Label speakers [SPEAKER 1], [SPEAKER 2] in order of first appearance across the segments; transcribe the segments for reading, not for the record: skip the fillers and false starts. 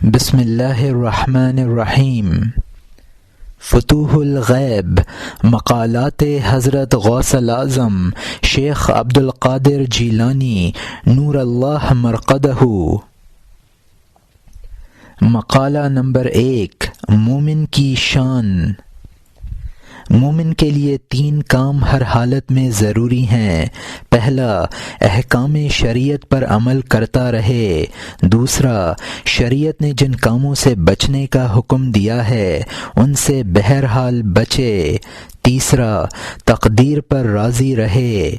[SPEAKER 1] بسم اللہ الرحمن الرحیم۔ فتوح الغیب، مقالات حضرت غوث الاعظم شیخ عبد القادر جیلانی نور اللہ مرقدہ۔ مقالہ نمبر 1، مومن کی شان۔ مومن کے لیے 3 کام ہر حالت میں ضروری ہیں۔ پہلا، احکام شریعت پر عمل کرتا رہے۔ دوسرا، شریعت نے جن کاموں سے بچنے کا حکم دیا ہے ان سے بہرحال بچے۔ تیسرا، تقدیر پر راضی رہے۔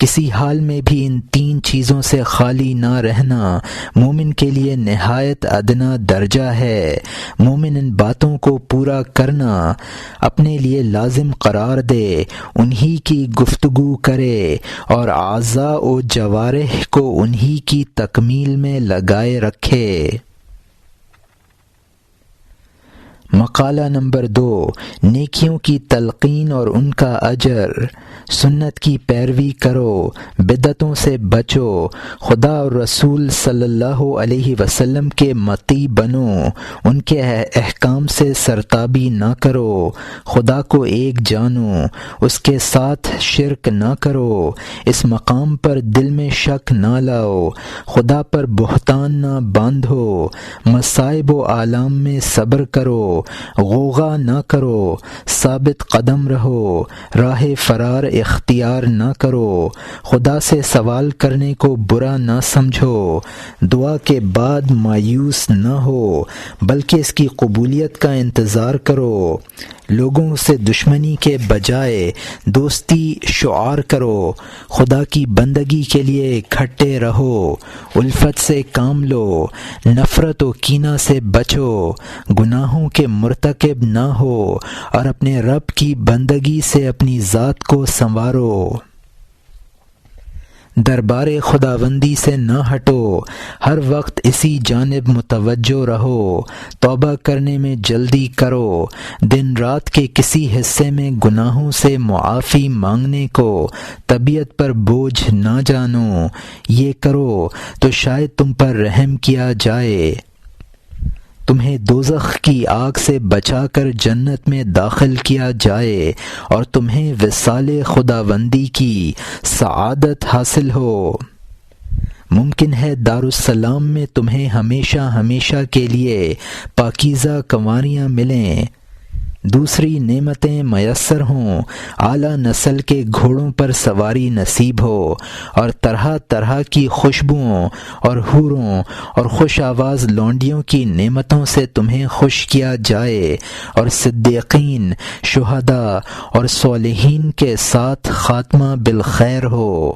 [SPEAKER 1] کسی حال میں بھی ان 3 چیزوں سے خالی نہ رہنا مومن کے لیے نہایت ادنا درجہ ہے۔ مومن ان باتوں کو پورا کرنا اپنے لیے لازم قرار دے، انہی کی گفتگو کرے اور اعضاء و جوارح کو انہی کی تکمیل میں لگائے رکھے۔ مقالہ نمبر 2، نیکیوں کی تلقین اور ان کا اجر۔ سنت کی پیروی کرو، بدعتوں سے بچو، خدا اور رسول صلی اللہ علیہ وسلم کے مطیع بنو، ان کے احکام سے سرتابی نہ کرو، خدا کو ایک جانو، اس کے ساتھ شرک نہ کرو، اس مقام پر دل میں شک نہ لاؤ، خدا پر بہتان نہ باندھو، مصائب و آلام میں صبر کرو، غوغا نہ کرو، ثابت قدم رہو، راہ فرار اختیار نہ کرو، خدا سے سوال کرنے کو برا نہ سمجھو، دعا کے بعد مایوس نہ ہو بلکہ اس کی قبولیت کا انتظار کرو، لوگوں سے دشمنی کے بجائے دوستی شعار کرو، خدا کی بندگی کے لیے اکٹھے رہو، الفت سے کام لو، نفرت و کینہ سے بچو، گناہوں کے مرتکب نہ ہو اور اپنے رب کی بندگی سے اپنی ذات کو سنوارو۔ دربار خداوندی سے نہ ہٹو، ہر وقت اسی جانب متوجہ رہو، توبہ کرنے میں جلدی کرو، دن رات کے کسی حصے میں گناہوں سے معافی مانگنے کو طبیعت پر بوجھ نہ جانو، یہ کرو تو شاید تم پر رحم کیا جائے، تمہیں دوزخ کی آگ سے بچا کر جنت میں داخل کیا جائے اور تمہیں وصال خداوندی کی سعادت حاصل ہو۔ ممکن ہے دارالسلام میں تمہیں ہمیشہ کے لیے پاکیزہ کنواریاں ملیں، دوسری نعمتیں میسر ہوں، اعلیٰ نسل کے گھوڑوں پر سواری نصیب ہو اور طرح طرح کی خوشبوؤں اور حوروں اور خوش آواز لونڈیوں کی نعمتوں سے تمہیں خوش کیا جائے اور صدیقین، شہداء اور صالحین کے ساتھ خاتمہ بالخیر ہو۔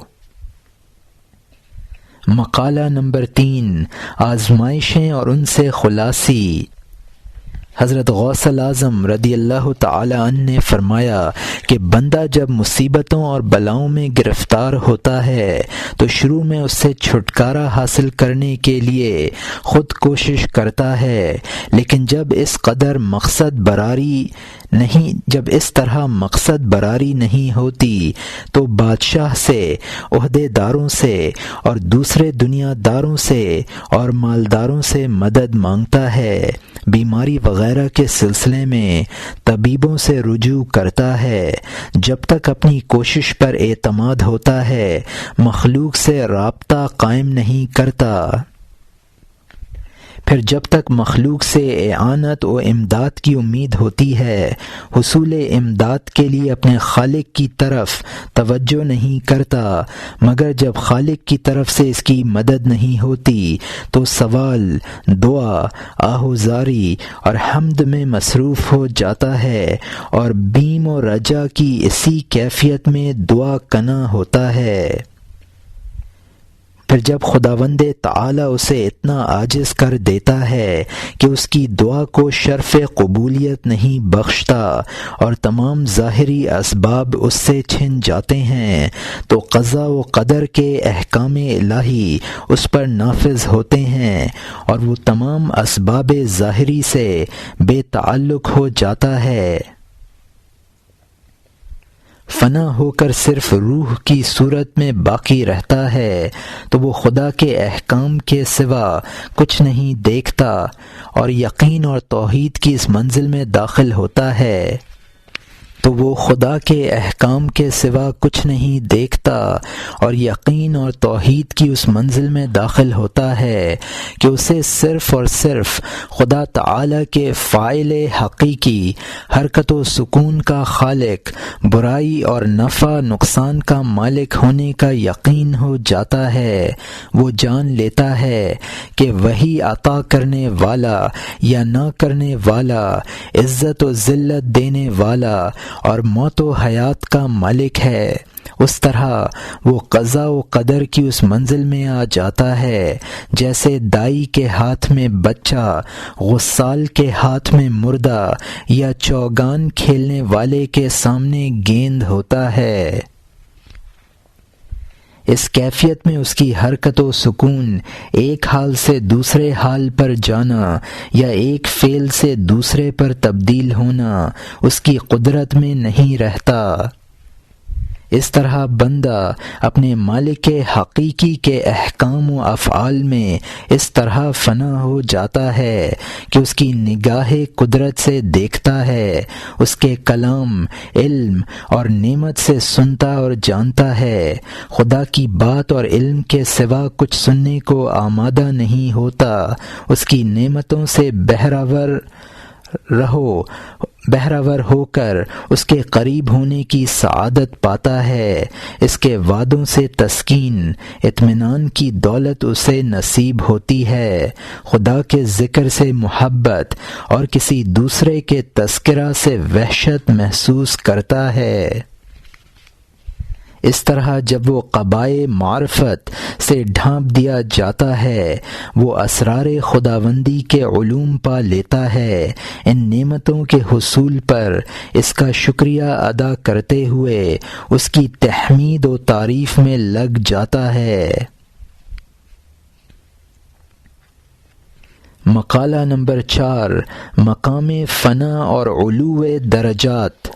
[SPEAKER 1] مقالہ نمبر 3، آزمائشیں اور ان سے خلاصی۔ حضرت غوث الاعظم رضی اللہ تعالی عنہ نے فرمایا کہ بندہ جب مصیبتوں اور بلاؤں میں گرفتار ہوتا ہے تو شروع میں اس سے چھٹکارا حاصل کرنے کے لیے خود کوشش کرتا ہے، لیکن جب اس طرح مقصد براری نہیں ہوتی تو بادشاہ سے، عہدے داروں سے اور دوسرے دنیا داروں سے اور مالداروں سے مدد مانگتا ہے، بیماری وغیرہ کے سلسلے میں طبیبوں سے رجوع کرتا ہے، جب تک اپنی کوشش پر اعتماد ہوتا ہے مخلوق سے رابطہ قائم نہیں کرتا، پھر جب تک مخلوق سے اعانت و امداد کی امید ہوتی ہے حصول امداد کے لیے اپنے خالق کی طرف توجہ نہیں کرتا، مگر جب خالق کی طرف سے اس کی مدد نہیں ہوتی تو سوال، دعا، آہوزاری اور حمد میں مصروف ہو جاتا ہے اور بیم و رجا کی اسی کیفیت میں دعا کنا ہوتا ہے۔ پھر جب خداوند تعالی اسے اتنا عاجز کر دیتا ہے کہ اس کی دعا کو شرف قبولیت نہیں بخشتا اور تمام ظاہری اسباب اس سے چھن جاتے ہیں تو قضاء و قدر کے احکام الہی اس پر نافذ ہوتے ہیں اور وہ تمام اسباب ظاہری سے بے تعلق ہو جاتا ہے۔ فنا ہو کر صرف روح کی صورت میں باقی رہتا ہے تو وہ خدا کے احکام کے سوا کچھ نہیں دیکھتا اور یقین اور توحید کی اس منزل میں داخل ہوتا ہے تو وہ خدا کے احکام کے سوا کچھ نہیں دیکھتا اور یقین اور توحید کی اس منزل میں داخل ہوتا ہے کہ اسے صرف اور صرف خدا تعالی کے فاعل حقیقی، حرکت و سکون کا خالق، برائی اور نفع نقصان کا مالک ہونے کا یقین ہو جاتا ہے۔ وہ جان لیتا ہے کہ وہی عطا کرنے والا یا نہ کرنے والا، عزت و ذلت دینے والا اور موت و حیات کا مالک ہے۔ اس طرح وہ قضا و قدر کی اس منزل میں آ جاتا ہے جیسے دائی کے ہاتھ میں بچہ، غسال کے ہاتھ میں مردہ یا چوگان کھیلنے والے کے سامنے گیند ہوتا ہے۔ اس کیفیت میں اس کی حرکت و سکون ایک حال سے دوسرے حال پر جانا یا ایک فعل سے دوسرے پر تبدیل ہونا اس کی قدرت میں نہیں رہتا۔ اس طرح بندہ اپنے مالک حقیقی کے احکام و افعال میں اس طرح فنا ہو جاتا ہے کہ اس کی نگاہ قدرت سے دیکھتا ہے، اس کے کلام، علم اور نعمت سے سنتا اور جانتا ہے، خدا کی بات اور علم کے سوا کچھ سننے کو آمادہ نہیں ہوتا، اس کی نعمتوں سے بہرور ہو کر اس کے قریب ہونے کی سعادت پاتا ہے، اس کے وعدوں سے تسکین، اطمینان کی دولت اسے نصیب ہوتی ہے، خدا کے ذکر سے محبت اور کسی دوسرے کے تذکرہ سے وحشت محسوس کرتا ہے۔ اس طرح جب وہ قبائے معرفت سے ڈھانپ دیا جاتا ہے، وہ اسرار خداوندی کے علوم پا لیتا ہے، ان نعمتوں کے حصول پر اس کا شکریہ ادا کرتے ہوئے اس کی تحمید و تعریف میں لگ جاتا ہے۔ مقالہ نمبر 4، مقام فنا اور علو درجات۔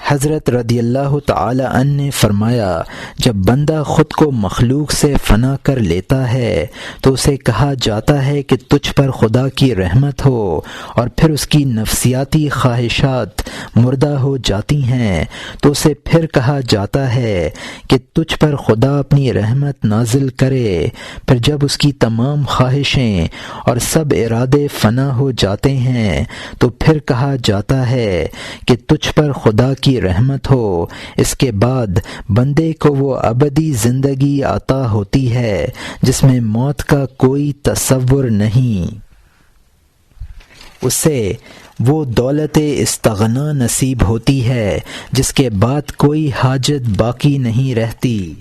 [SPEAKER 1] حضرت رضی اللہ تعالی عنہ نے فرمایا، جب بندہ خود کو مخلوق سے فنا کر لیتا ہے تو اسے کہا جاتا ہے کہ تجھ پر خدا کی رحمت ہو، اور پھر اس کی نفسیاتی خواہشات مردہ ہو جاتی ہیں تو اسے پھر کہا جاتا ہے کہ تجھ پر خدا اپنی رحمت نازل کرے۔ پھر جب اس کی تمام خواہشیں اور سب ارادے فنا ہو جاتے ہیں تو پھر کہا جاتا ہے کہ تجھ پر خدا کی رحمت ہو۔ اس کے بعد بندے کو وہ ابدی زندگی عطا ہوتی ہے جس میں موت کا کوئی تصور نہیں، اسے وہ دولت استغنا نصیب ہوتی ہے جس کے بعد کوئی حاجت باقی نہیں رہتی،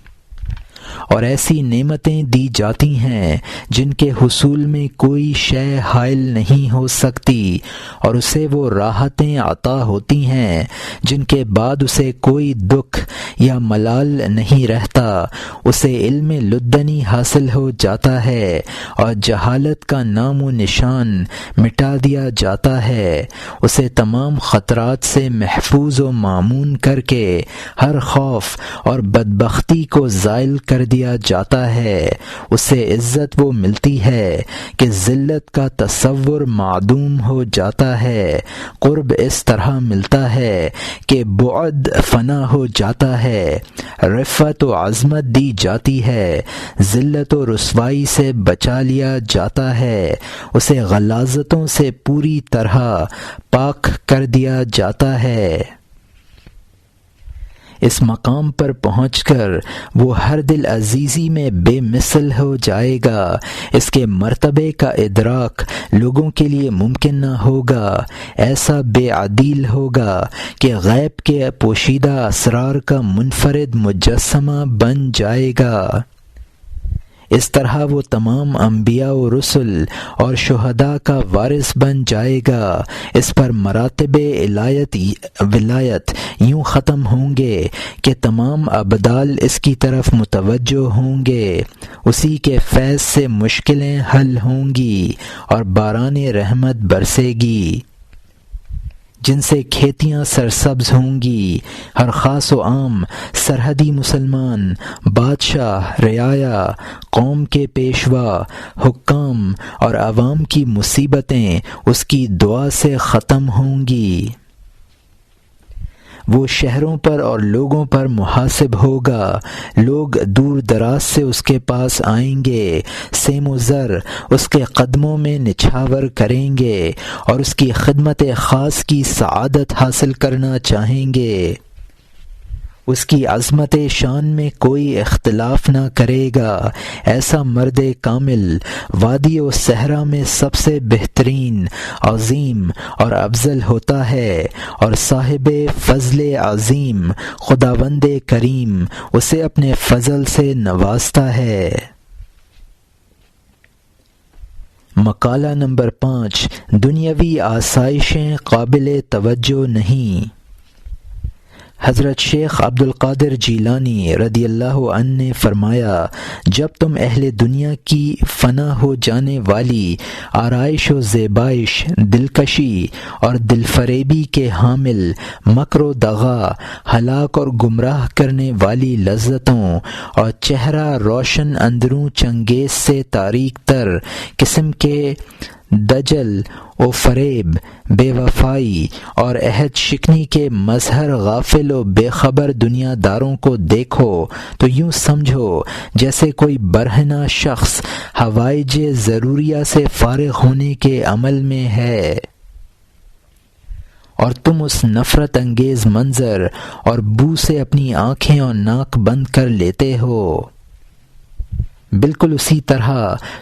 [SPEAKER 1] اور ایسی نعمتیں دی جاتی ہیں جن کے حصول میں کوئی شے حائل نہیں ہو سکتی، اور اسے وہ راحتیں عطا ہوتی ہیں جن کے بعد اسے کوئی دکھ یا ملال نہیں رہتا، اسے علم لدنی حاصل ہو جاتا ہے اور جہالت کا نام و نشان مٹا دیا جاتا ہے، اسے تمام خطرات سے محفوظ و مامون کر کے ہر خوف اور بدبختی کو زائل کر دیا جاتا ہے، اسے عزت وہ ملتی ہے کہ ذلت کا تصور معدوم ہو جاتا ہے، قرب اس طرح ملتا ہے کہ بعد فنا ہو جاتا ہے، رفعت و عظمت دی جاتی ہے، ذلت و رسوائی سے بچا لیا جاتا ہے، اسے غلاظتوں سے پوری طرح پاک کر دیا جاتا ہے۔ اس مقام پر پہنچ کر وہ ہر دل عزیزی میں بے مثل ہو جائے گا، اس کے مرتبے کا ادراک لوگوں کے لیے ممکن نہ ہوگا، ایسا بے عدیل ہوگا کہ غیب کے پوشیدہ اسرار کا منفرد مجسمہ بن جائے گا۔ اس طرح وہ تمام انبیاء و رسل اور شہداء کا وارث بن جائے گا، اس پر مراتب ولایت یوں ختم ہوں گے کہ تمام ابدال اس کی طرف متوجہ ہوں گے، اسی کے فیض سے مشکلیں حل ہوں گی اور باران رحمت برسے گی۔ جن سے کھیتیاں سرسبز ہوں گی، ہر خاص و عام، سرحدی مسلمان، بادشاہ، رعایا، قوم کے پیشوا، حکام اور عوام کی مصیبتیں اس کی دعا سے ختم ہوں گی۔ وہ شہروں پر اور لوگوں پر محاسب ہوگا، لوگ دور دراز سے اس کے پاس آئیں گے، سیم و زر اس کے قدموں میں نچھاور کریں گے اور اس کی خدمت خاص کی سعادت حاصل کرنا چاہیں گے۔ اس کی عظمت شان میں کوئی اختلاف نہ کرے گا۔ ایسا مرد کامل وادی و صحرا میں سب سے بہترین، عظیم اور افضل ہوتا ہے، اور صاحب فضل عظیم خداوند کریم اسے اپنے فضل سے نوازتا ہے۔ مقالہ نمبر 5، دنیاوی آسائشیں قابل توجہ نہیں۔ حضرت شیخ عبد القادر جیلانی رضی اللہ عنہ نے فرمایا، جب تم اہل دنیا کی فنا ہو جانے والی آرائش و زیبائش، دلکشی اور دل فریبی کے حامل، مکر و دغا، ہلاک اور گمراہ کرنے والی لذتوں اور چہرہ روشن اندروں چنگیز سے تاریک تر قسم کے دجل و فریب، بے وفائی اور عہد شکنی کے مظہر غافل و بے خبر دنیا داروں کو دیکھو تو یوں سمجھو جیسے کوئی برہنہ شخص حوائج ضروریہ سے فارغ ہونے کے عمل میں ہے، اور تم اس نفرت انگیز منظر اور بو سے اپنی آنکھیں اور ناک بند کر لیتے ہو۔ بالکل اسی طرح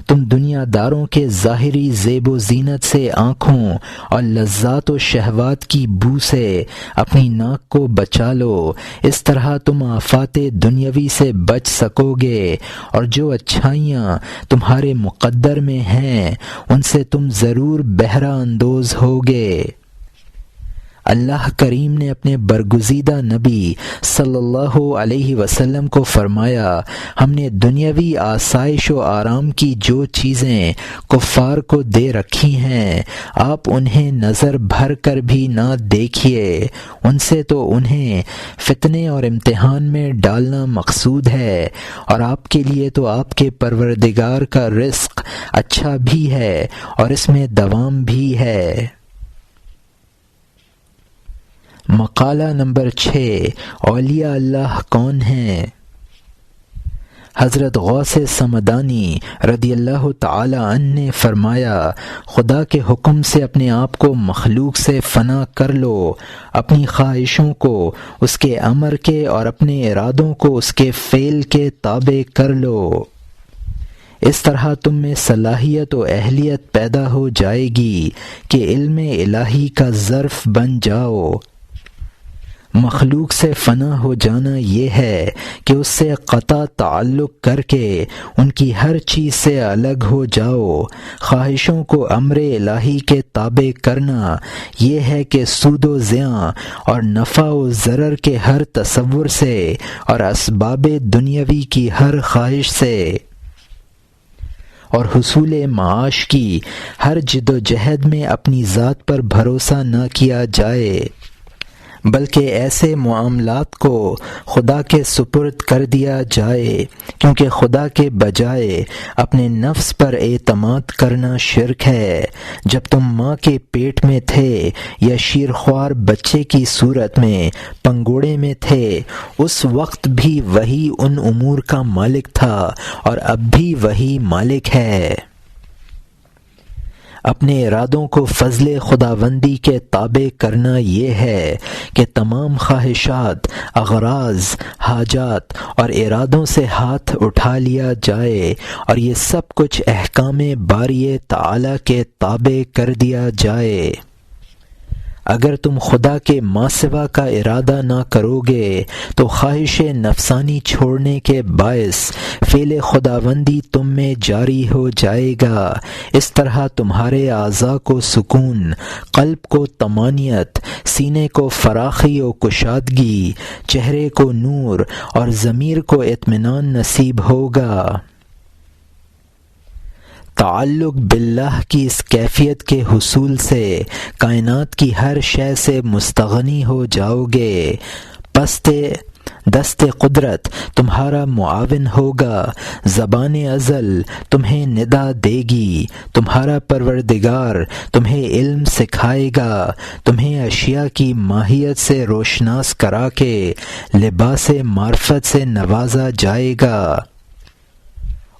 [SPEAKER 1] تم دنیا داروں کے ظاہری زیب و زینت سے آنکھوں اور لذات و شہوات کی بو سے اپنی ناک کو بچا لو۔ اس طرح تم آفات دنیاوی سے بچ سکو گے، اور جو اچھائیاں تمہارے مقدر میں ہیں ان سے تم ضرور بہرہ اندوز ہوگے۔ اللہ کریم نے اپنے برگزیدہ نبی صلی اللہ علیہ وسلم کو فرمایا، ہم نے دنیاوی آسائش و آرام کی جو چیزیں کفار کو دے رکھی ہیں آپ انہیں نظر بھر کر بھی نہ دیکھیے، ان سے تو انہیں فتنے اور امتحان میں ڈالنا مقصود ہے، اور آپ کے لیے تو آپ کے پروردگار کا رزق اچھا بھی ہے اور اس میں دوام بھی ہے۔ مقالہ نمبر 6، اولیاء اللہ کون ہیں؟ حضرت غوث سمدانی رضی اللہ تعالی عنہ نے فرمایا، خدا کے حکم سے اپنے آپ کو مخلوق سے فنا کر لو، اپنی خواہشوں کو اس کے امر کے اور اپنے ارادوں کو اس کے فعل کے تابع کر لو۔ اس طرح تم میں صلاحیت و اہلیت پیدا ہو جائے گی کہ علم الہی کا ظرف بن جاؤ۔ مخلوق سے فنا ہو جانا یہ ہے کہ اس سے قطع تعلق کر کے ان کی ہر چیز سے الگ ہو جاؤ۔ خواہشوں کو امر الہی کے تابع کرنا یہ ہے کہ سود و زیاں اور نفع و ضرر کے ہر تصور سے اور اسباب دنیاوی کی ہر خواہش سے اور حصول معاش کی ہر جد و جہد میں اپنی ذات پر بھروسہ نہ کیا جائے، بلکہ ایسے معاملات کو خدا کے سپرد کر دیا جائے، کیونکہ خدا کے بجائے اپنے نفس پر اعتماد کرنا شرک ہے۔ جب تم ماں کے پیٹ میں تھے یا شیرخوار بچے کی صورت میں پنگوڑے میں تھے، اس وقت بھی وہی ان امور کا مالک تھا اور اب بھی وہی مالک ہے۔ اپنے ارادوں کو فضل خداوندی کے تابع کرنا یہ ہے کہ تمام خواہشات، اغراض، حاجات اور ارادوں سے ہاتھ اٹھا لیا جائے اور یہ سب کچھ احکام باری تعالی کے تابع کر دیا جائے۔ اگر تم خدا کے ماسوا کا ارادہ نہ کرو گے تو خواہش نفسانی چھوڑنے کے باعث فعل خداوندی تم میں جاری ہو جائے گا۔ اس طرح تمہارے اعضاء کو سکون، قلب کو طمانینت، سینے کو فراخی و کشادگی، چہرے کو نور اور ضمیر کو اطمینان نصیب ہوگا۔ تعلق باللہ کی اس کیفیت کے حصول سے کائنات کی ہر شے سے مستغنی ہو جاؤ گے۔ پس دست قدرت تمہارا معاون ہوگا، زبان ازل تمہیں ندا دے گی، تمہارا پروردگار تمہیں علم سکھائے گا، تمہیں اشیاء کی ماہیت سے روشناس کرا کے لباس معرفت سے نوازا جائے گا،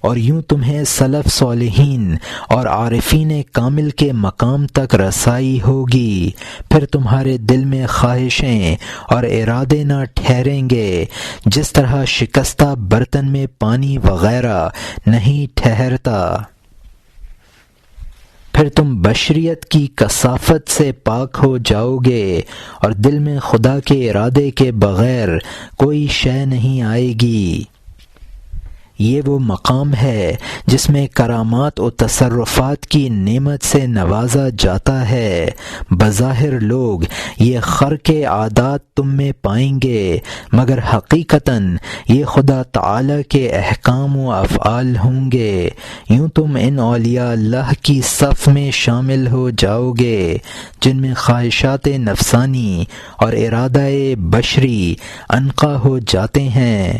[SPEAKER 1] اور یوں تمہیں سلف صالحین اور عارفین کامل کے مقام تک رسائی ہوگی۔ پھر تمہارے دل میں خواہشیں اور ارادے نہ ٹھہریں گے، جس طرح شکستہ برتن میں پانی وغیرہ نہیں ٹھہرتا۔ پھر تم بشریت کی کثافت سے پاک ہو جاؤ گے، اور دل میں خدا کے ارادے کے بغیر کوئی شے نہیں آئے گی۔ یہ وہ مقام ہے جس میں کرامات و تصرفات کی نعمت سے نوازا جاتا ہے۔ بظاہر لوگ یہ خرق عادات تم میں پائیں گے، مگر حقیقتاً یہ خدا تعالی کے احکام و افعال ہوں گے۔ یوں تم ان اولیاء اللہ کی صف میں شامل ہو جاؤ گے جن میں خواہشات نفسانی اور ارادہ بشری عنقا ہو جاتے ہیں،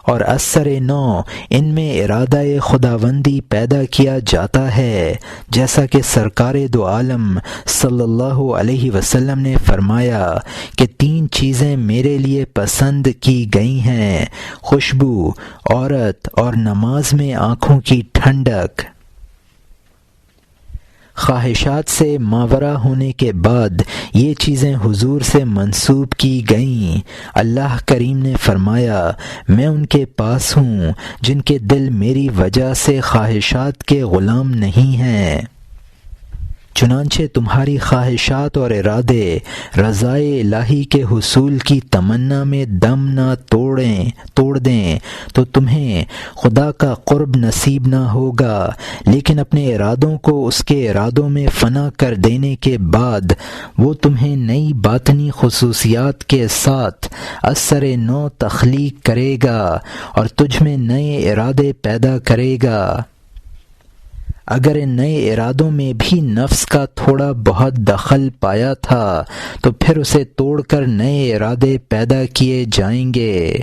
[SPEAKER 1] اور اثر نو ان میں ارادہ خداوندی پیدا کیا جاتا ہے، جیسا کہ سرکار دو عالم صلی اللہ علیہ وسلم نے فرمایا کہ 3 چیزیں میرے لیے پسند کی گئی ہیں: خوشبو، عورت اور نماز میں آنکھوں کی ٹھنڈک۔ خواہشات سے ماورا ہونے کے بعد یہ چیزیں حضور سے منسوب کی گئیں۔ اللہ کریم نے فرمایا، میں ان کے پاس ہوں جن کے دل میری وجہ سے خواہشات کے غلام نہیں ہیں۔ چنانچہ تمہاری خواہشات اور ارادے رضائے الہی کے حصول کی تمنا میں دم نہ توڑ دیں تو تمہیں خدا کا قرب نصیب نہ ہوگا، لیکن اپنے ارادوں کو اس کے ارادوں میں فنا کر دینے کے بعد وہ تمہیں نئی باطنی خصوصیات کے ساتھ اثر نو تخلیق کرے گا اور تجھ میں نئے ارادے پیدا کرے گا۔ اگر ان نئے ارادوں میں بھی نفس کا تھوڑا بہت دخل پایا تھا تو پھر اسے توڑ کر نئے ارادے پیدا کیے جائیں گے۔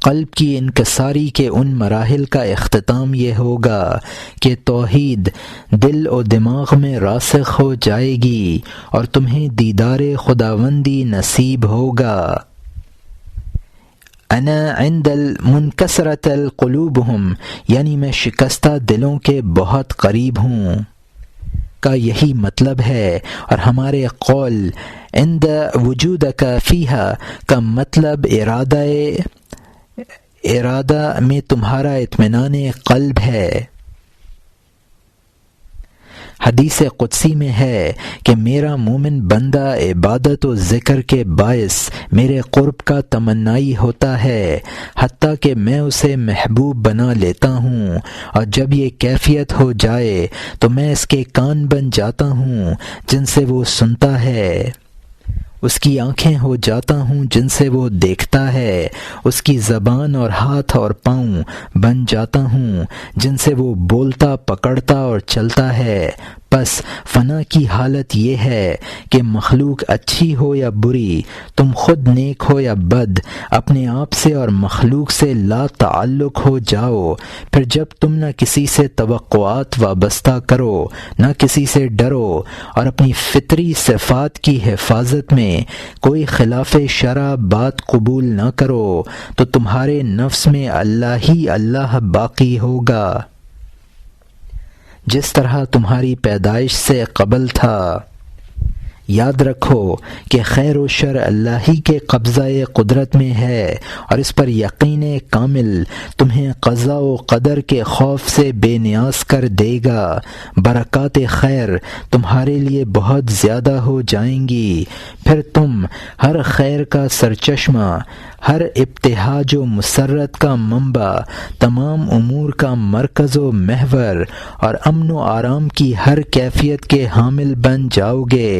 [SPEAKER 1] قلب کی انکساری کے ان مراحل کا اختتام یہ ہوگا کہ توحید دل و دماغ میں راسخ ہو جائے گی اور تمہیں دیدار خداوندی نصیب ہوگا۔ انا عند المنکسرۃ القلوبہم، یعنی میں شکستہ دلوں کے بہت قریب ہوں کا یہی مطلب ہے، اور ہمارے قول عند وجودک فیہا کا مطلب ارادہ میں تمہارا اطمینان قلب ہے۔ حدیث قدسی میں ہے کہ میرا مومن بندہ عبادت و ذکر کے باعث میرے قرب کا تمنائی ہوتا ہے، حتیٰ کہ میں اسے محبوب بنا لیتا ہوں، اور جب یہ کیفیت ہو جائے تو میں اس کے کان بن جاتا ہوں جن سے وہ سنتا ہے، اس کی آنکھیں ہو جاتا ہوں جن سے وہ دیکھتا ہے، اس کی زبان اور ہاتھ اور پاؤں بن جاتا ہوں جن سے وہ بولتا، پکڑتا اور چلتا ہے۔ بس فنا کی حالت یہ ہے کہ مخلوق اچھی ہو یا بری، تم خود نیک ہو یا بد، اپنے آپ سے اور مخلوق سے لا تعلق ہو جاؤ۔ پھر جب تم نہ کسی سے توقعات وابستہ کرو، نہ کسی سے ڈرو، اور اپنی فطری صفات کی حفاظت میں کوئی خلاف شرع بات قبول نہ کرو، تو تمہارے نفس میں اللہ ہی اللہ باقی ہوگا، جس طرح تمہاری پیدائش سے قبل تھا۔ یاد رکھو کہ خیر و شر اللہ ہی کے قبضہ قدرت میں ہے، اور اس پر یقین کامل تمہیں قضاء و قدر کے خوف سے بے نیاز کر دے گا۔ برکات خیر تمہارے لیے بہت زیادہ ہو جائیں گی، پھر تم ہر خیر کا سرچشمہ، ہر ابتہاج و مسرت کا منبع، تمام امور کا مرکز و محور، اور امن و آرام کی ہر کیفیت کے حامل بن جاؤ گے۔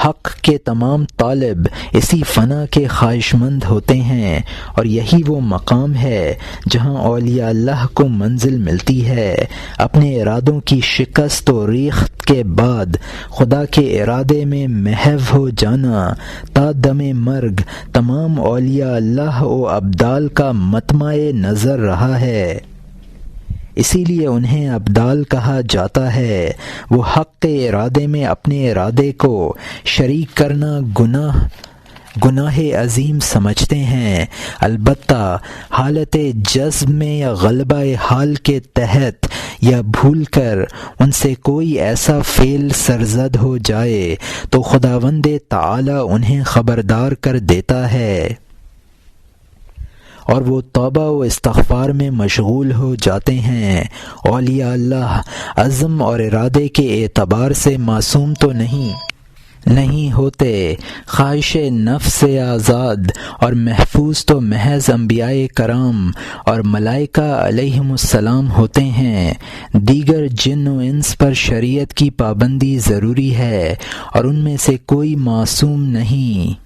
[SPEAKER 1] حق کے تمام طالب اسی فنا کے خواہش مند ہوتے ہیں، اور یہی وہ مقام ہے جہاں اولیاء اللہ کو منزل ملتی ہے۔ اپنے ارادوں کی شکست و ریخت کے بعد خدا کے ارادے میں محو ہو جانا تا دم مرگ تمام اولیاء اللہ و ابدال کا مطمع نظر رہا ہے۔ اسی لیے انہیں ابدال کہا جاتا ہے۔ وہ حق کے ارادے میں اپنے ارادے کو شریک کرنا گناہ عظیم سمجھتے ہیں، البتہ حالت جذب میں یا غلبہ حال کے تحت یا بھول کر ان سے کوئی ایسا فعل سرزد ہو جائے تو خداوند تعالی انہیں خبردار کر دیتا ہے اور وہ توبہ و استغفار میں مشغول ہو جاتے ہیں۔ اولیاء اللہ عزم اور ارادے کے اعتبار سے معصوم تو نہیں ہوتے، خواہش نفس سے آزاد اور محفوظ تو محض انبیاء کرام اور ملائکہ علیہم السلام ہوتے ہیں۔ دیگر جن و انس پر شریعت کی پابندی ضروری ہے اور ان میں سے کوئی معصوم نہیں۔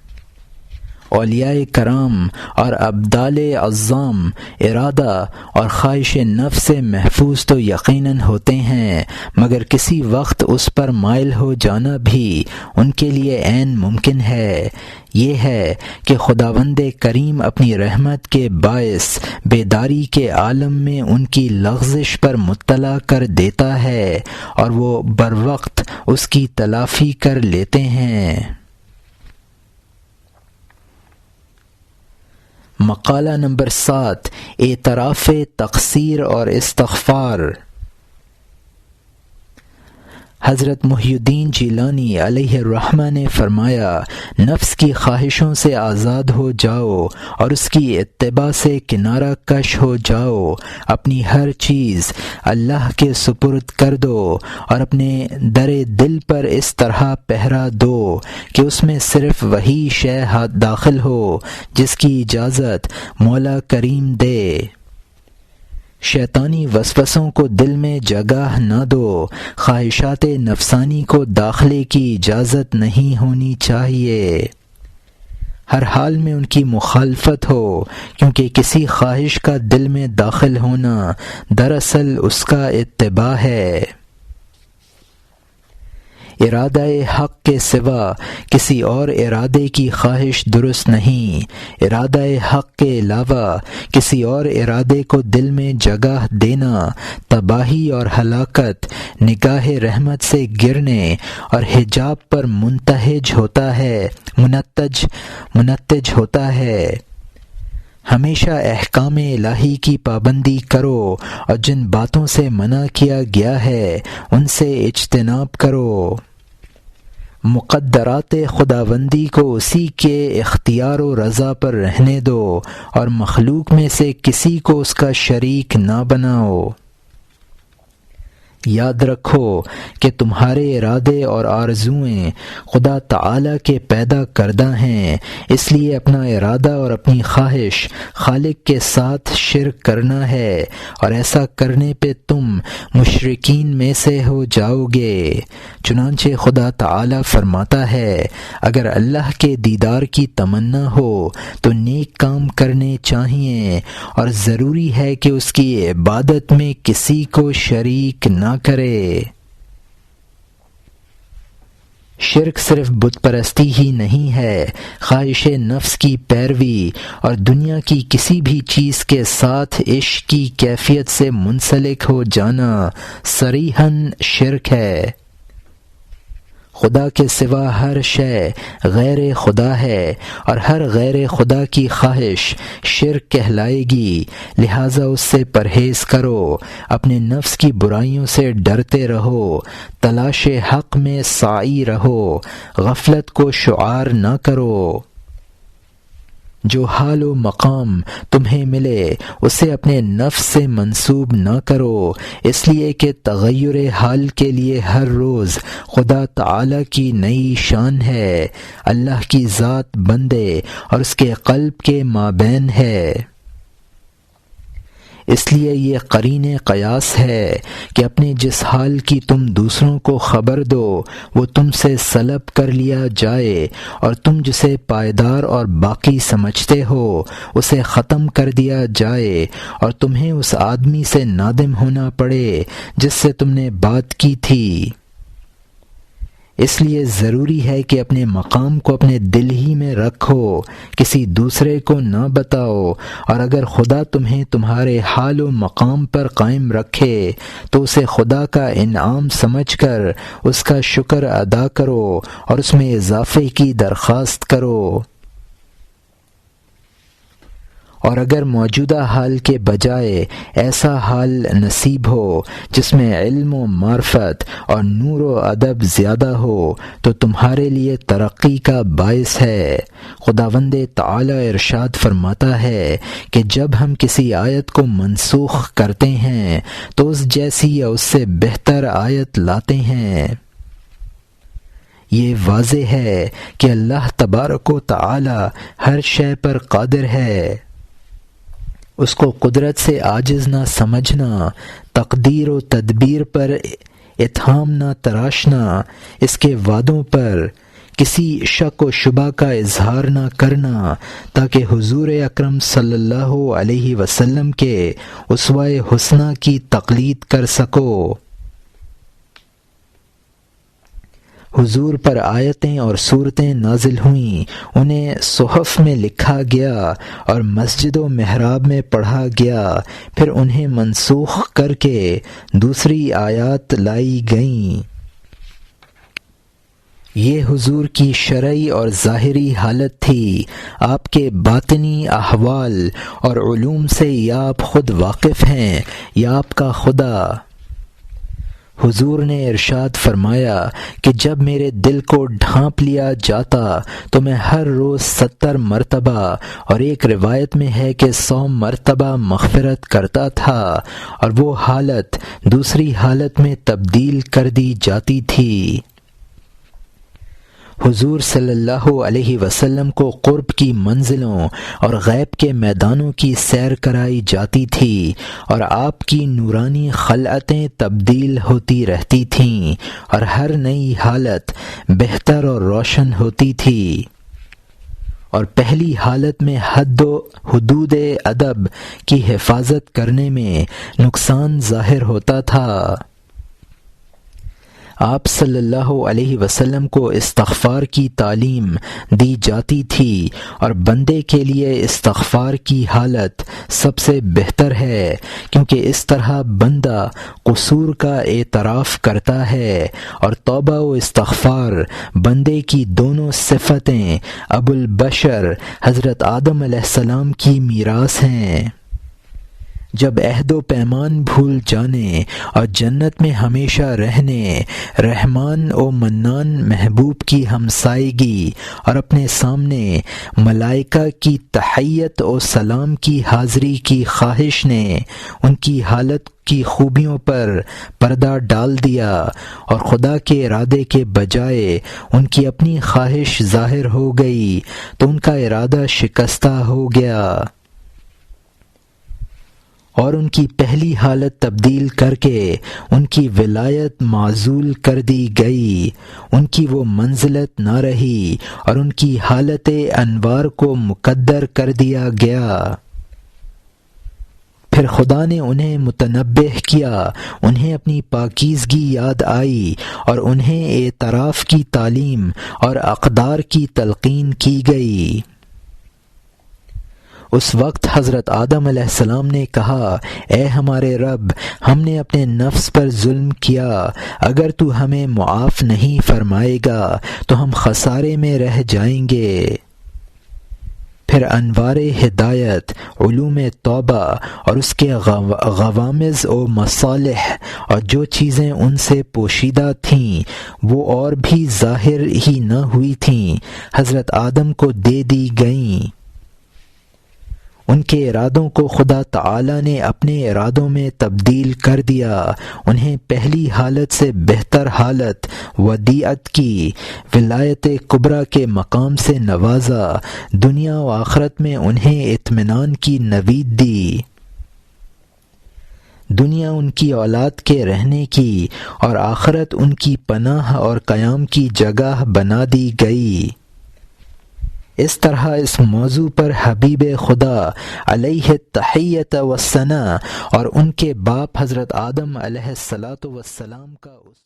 [SPEAKER 1] اولیاء کرام اور ابدال اعظام ارادہ اور خواہش نفس سے محفوظ تو یقیناً ہوتے ہیں، مگر کسی وقت اس پر مائل ہو جانا بھی ان کے لیے عین ممکن ہے۔ یہ ہے کہ خداوند کریم اپنی رحمت کے باعث بیداری کے عالم میں ان کی لغزش پر مطلع کر دیتا ہے اور وہ بروقت اس کی تلافی کر لیتے ہیں۔ مقالہ نمبر 7، اعتراف تقصیر اور استغفار۔ حضرت محی الدین جیلانی علیہ الرحمہ نے فرمایا، نفس کی خواہشوں سے آزاد ہو جاؤ اور اس کی اتباع سے کنارہ کش ہو جاؤ، اپنی ہر چیز اللہ کے سپرد کر دو اور اپنے در دل پر اس طرح پہرا دو کہ اس میں صرف وہی شے داخل ہو جس کی اجازت مولا کریم دے۔ شیطانی وسوسوں کو دل میں جگہ نہ دو، خواہشات نفسانی کو داخلے کی اجازت نہیں ہونی چاہیے، ہر حال میں ان کی مخالفت ہو، کیونکہ کسی خواہش کا دل میں داخل ہونا دراصل اس کا اتباع ہے۔ ارادہ حق کے سوا کسی اور ارادے کی خواہش درست نہیں۔ ارادہ حق کے علاوہ کسی اور ارادے کو دل میں جگہ دینا تباہی اور ہلاکت، نگاہ رحمت سے گرنے اور حجاب پر منتج ہوتا ہے۔ ہمیشہ احکام الہی کی پابندی کرو اور جن باتوں سے منع کیا گیا ہے ان سے اجتناب کرو۔ مقدرات خداوندی کو اسی کے اختیار و رضا پر رہنے دو اور مخلوق میں سے کسی کو اس کا شریک نہ بناؤ۔ یاد رکھو کہ تمہارے ارادے اور آرزوئیں خدا تعالی کے پیدا کردہ ہیں، اس لیے اپنا ارادہ اور اپنی خواہش خالق کے ساتھ شرک کرنا ہے، اور ایسا کرنے پہ تم مشرکین میں سے ہو جاؤ گے۔ چنانچہ خدا تعالی فرماتا ہے، اگر اللہ کے دیدار کی تمنا ہو تو نیک کام کرنے چاہیے، اور ضروری ہے کہ اس کی عبادت میں کسی کو شریک نہ کرے۔ شرک صرف بت پرستی ہی نہیں ہے، خواہش نفس کی پیروی اور دنیا کی کسی بھی چیز کے ساتھ عشق کی کیفیت سے منسلک ہو جانا صریحاً شرک ہے۔ خدا کے سوا ہر شے غیر خدا ہے، اور ہر غیر خدا کی خواہش شرک کہلائے گی، لہٰذا اس سے پرہیز کرو، اپنے نفس کی برائیوں سے ڈرتے رہو، تلاش حق میں سعی رہو، غفلت کو شعار نہ کرو۔ جو حال و مقام تمہیں ملے اسے اپنے نفس سے منسوب نہ کرو، اس لیے کہ تغیر حال کے لیے ہر روز خدا تعالی کی نئی شان ہے۔ اللہ کی ذات بندے اور اس کے قلب کے مابین ہے۔ اس لیے یہ قرین قیاس ہے کہ اپنے جس حال کی تم دوسروں کو خبر دو وہ تم سے سلب کر لیا جائے، اور تم جسے پائیدار اور باقی سمجھتے ہو اسے ختم کر دیا جائے، اور تمہیں اس آدمی سے نادم ہونا پڑے جس سے تم نے بات کی تھی۔ اس لیے ضروری ہے کہ اپنے مقام کو اپنے دل ہی میں رکھو، کسی دوسرے کو نہ بتاؤ، اور اگر خدا تمہیں تمہارے حال و مقام پر قائم رکھے تو اسے خدا کا انعام سمجھ کر اس کا شکر ادا کرو اور اس میں اضافے کی درخواست کرو۔ اور اگر موجودہ حال کے بجائے ایسا حال نصیب ہو جس میں علم و معرفت اور نور و ادب زیادہ ہو تو تمہارے لیے ترقی کا باعث ہے۔ خداوند تعالی ارشاد فرماتا ہے کہ جب ہم کسی آیت کو منسوخ کرتے ہیں تو اس جیسی یا اس سے بہتر آیت لاتے ہیں۔ یہ واضح ہے کہ اللہ تبارک و تعالی ہر شے پر قادر ہے۔ اس کو قدرت سے عاجز نہ سمجھنا، تقدیر و تدبیر پر اتہام نہ تراشنا، اس کے وعدوں پر کسی شک و شبہ کا اظہار نہ کرنا، تاکہ حضور اکرم صلی اللہ علیہ وسلم کے اسوہ حسنہ کی تقلید کر سکو۔ حضور پر آیتیں اور صورتیں نازل ہوئیں، انہیں صحف میں لکھا گیا اور مسجد و محراب میں پڑھا گیا، پھر انہیں منسوخ کر کے دوسری آیات لائی گئیں۔ یہ حضور کی شرعی اور ظاہری حالت تھی۔ آپ کے باطنی احوال اور علوم سے یا آپ خود واقف ہیں یا آپ کا خدا۔ حضور نے ارشاد فرمایا کہ جب میرے دل کو ڈھانپ لیا جاتا تو میں ہر روز 70 مرتبہ اور ایک روایت میں ہے کہ 100 مرتبہ مغفرت کرتا تھا، اور وہ حالت دوسری حالت میں تبدیل کر دی جاتی تھی۔ حضور صلی اللہ علیہ وسلم کو قرب کی منزلوں اور غیب کے میدانوں کی سیر کرائی جاتی تھی، اور آپ کی نورانی خلعتیں تبدیل ہوتی رہتی تھیں، اور ہر نئی حالت بہتر اور روشن ہوتی تھی۔ اور پہلی حالت میں حد و حدود ادب کی حفاظت کرنے میں نقصان ظاہر ہوتا تھا۔ آپ صلی اللہ علیہ وسلم کو استغفار کی تعلیم دی جاتی تھی، اور بندے کے لیے استغفار کی حالت سب سے بہتر ہے، کیونکہ اس طرح بندہ قصور کا اعتراف کرتا ہے، اور توبہ و استغفار بندے کی دونوں صفتیں ابو البشر حضرت آدم علیہ السلام کی میراث ہیں۔ جب عہد و پیمان بھول جانے اور جنت میں ہمیشہ رہنے، رحمان و منان محبوب کی ہمسائیگی اور اپنے سامنے ملائکہ کی تحیت و سلام کی حاضری کی خواہش نے ان کی حالت کی خوبیوں پر پردہ ڈال دیا، اور خدا کے ارادے کے بجائے ان کی اپنی خواہش ظاہر ہو گئی تو ان کا ارادہ شکستہ ہو گیا، اور ان کی پہلی حالت تبدیل کر کے ان کی ولایت معزول کر دی گئی، ان کی وہ منزلت نہ رہی، اور ان کی حالت انوار کو مقدر کر دیا گیا۔ پھر خدا نے انہیں متنبہ کیا، انہیں اپنی پاکیزگی یاد آئی، اور انہیں اعتراف کی تعلیم اور اقدار کی تلقین کی گئی۔ اس وقت حضرت آدم علیہ السلام نے کہا، اے ہمارے رب، ہم نے اپنے نفس پر ظلم کیا، اگر تو ہمیں معاف نہیں فرمائے گا تو ہم خسارے میں رہ جائیں گے۔ پھر انوار ہدایت، علوم توبہ اور اس کے غوامض و مصالح اور جو چیزیں ان سے پوشیدہ تھیں وہ اور بھی ظاہر ہی نہ ہوئی تھیں، حضرت آدم کو دے دی گئیں۔ ان کے ارادوں کو خدا تعالی نے اپنے ارادوں میں تبدیل کر دیا، انہیں پہلی حالت سے بہتر حالت ودیعت کی ولایت کبریٰ کے مقام سے نوازا، دنیا و آخرت میں انہیں اطمینان کی نوید دی۔ دنیا ان کی اولاد کے رہنے کی اور آخرت ان کی پناہ اور قیام کی جگہ بنا دی گئی۔ اس طرح اس موضوع پر حبیب خدا علیہ التحیۃ والثناء اور ان کے باپ حضرت آدم علیہ الصلاۃ والسلام کا